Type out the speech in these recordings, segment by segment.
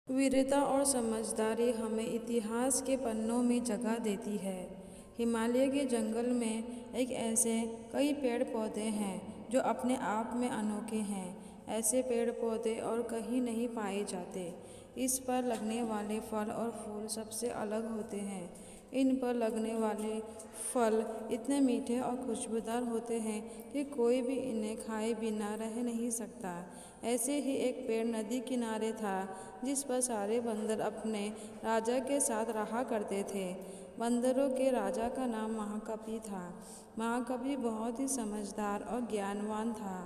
वीरता और समझदारी हमें इतिहास के पन्नों में जगह देती है। हिमालय के जंगल में एक ऐसे कई पेड़ पौधे हैं जो अपने आप में अनोखे हैं। ऐसे पेड़ पौधे और कहीं नहीं पाए जाते। इस पर लगने वाले फल और फूल सबसे अलग होते हैं। इन पर लगने वाले फल इतने मीठे और खुशबूदार होते हैं कि कोई भी इन्हें खाए बिना रह नहीं सकता। ऐसे ही एक पेड़ नदी किनारे था जिस पर सारे बंदर अपने राजा के साथ रहा करते थे। बंदरों के राजा का नाम महाकपि था। महाकपि बहुत ही समझदार और ज्ञानवान था।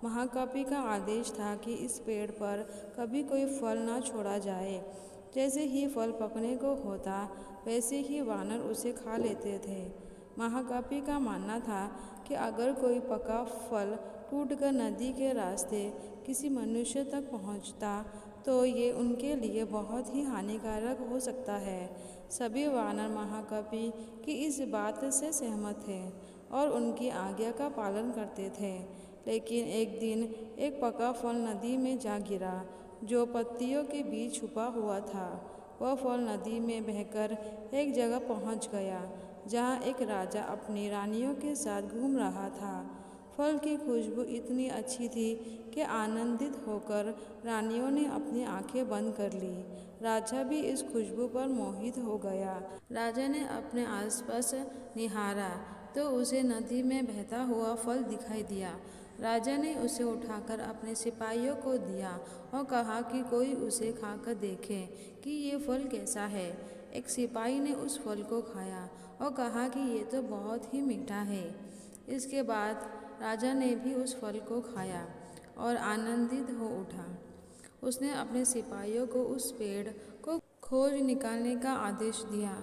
महाकपि का आदेश था कि इस पेड़ पर कभी कोई फल ना छोड़ा जाए। जैसे ही फल पकने को होता वैसे ही वानर उसे खा लेते थे। महाकपि का मानना था कि अगर कोई पका फल टूटकर नदी के रास्ते किसी मनुष्य तक पहुंचता तो ये उनके लिए बहुत ही हानिकारक हो सकता है। सभी वानर महाकपि की इस बात से सहमत थे और उनकी आज्ञा का पालन करते थे। लेकिन एक दिन एक पका फल नदी में जा गिरा जो पत्तियों के बीच छुपा हुआ था। वह फल नदी में बहकर एक जगह पहुंच गया जहां एक राजा अपनी रानियों के साथ घूम रहा था। फल की खुशबू इतनी अच्छी थी कि आनंदित होकर रानियों ने अपनी आंखें बंद कर ली। राजा भी इस खुशबू पर मोहित हो गया। राजा ने अपने आसपास निहारा तो उसे नदी में बहता हुआ फल दिखाई दिया। राजा ने उसे उठाकर अपने सिपाहियों को दिया और कहा कि कोई उसे खाकर देखे कि ये फल कैसा है। एक सिपाही ने उस फल को खाया और कहा कि ये तो बहुत ही मीठा है। इसके बाद राजा ने भी उस फल को खाया और आनंदित हो उठा। उसने अपने सिपाहियों को उस पेड़ को खोज निकालने का आदेश दिया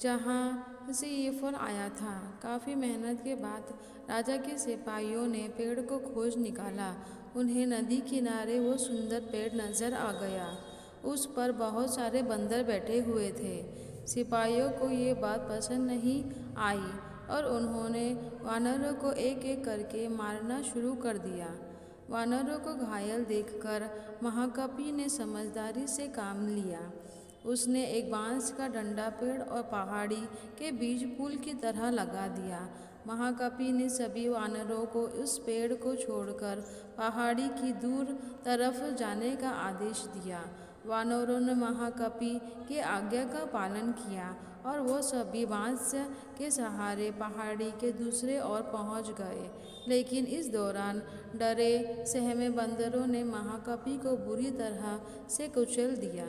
जहाँ से ये फल आया था। काफ़ी मेहनत के बाद राजा के सिपाहियों ने पेड़ को खोज निकाला। उन्हें नदी किनारे वो सुंदर पेड़ नजर आ गया। उस पर बहुत सारे बंदर बैठे हुए थे। सिपाहियों को ये बात पसंद नहीं आई और उन्होंने वानरों को एक एक करके मारना शुरू कर दिया। वानरों को घायल देखकर महाकपि ने समझदारी से काम लिया। उसने एक बांस का डंडा पेड़ और पहाड़ी के बीच पुल की तरह लगा दिया। महाकपि ने सभी वानरों को उस पेड़ को छोड़कर पहाड़ी की दूर तरफ जाने का आदेश दिया। वानरों ने महाकपि की आज्ञा का पालन किया और वो सभी बांस के सहारे पहाड़ी के दूसरे ओर पहुंच गए। लेकिन इस दौरान डरे सहमे बंदरों ने महाकपि को बुरी तरह से कुचल दिया।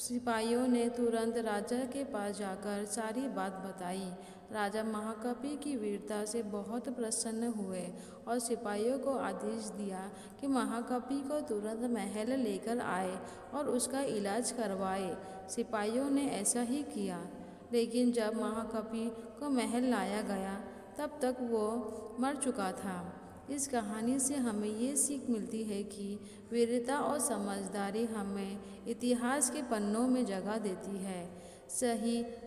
सिपाहियों ने तुरंत राजा के पास जाकर सारी बात बताई। राजा महाकपि की वीरता से बहुत प्रसन्न हुए और सिपाहियों को आदेश दिया कि महाकपि को तुरंत महल लेकर आए और उसका इलाज करवाए। सिपाहियों ने ऐसा ही किया। लेकिन जब महाकपि को महल लाया गया तब तक वो मर चुका था। इस कहानी से हमें ये सीख मिलती है कि वीरता और समझदारी हमें इतिहास के पन्नों में जगह देती है।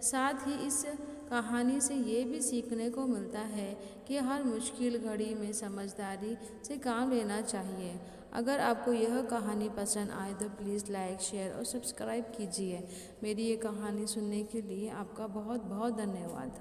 साथ ही इस कहानी से ये भी सीखने को मिलता है कि हर मुश्किल घड़ी में समझदारी से काम लेना चाहिए। अगर आपको यह कहानी पसंद आए तो प्लीज़ लाइक, शेयर और सब्सक्राइब कीजिए। मेरी ये कहानी सुनने के लिए आपका बहुत बहुत धन्यवाद।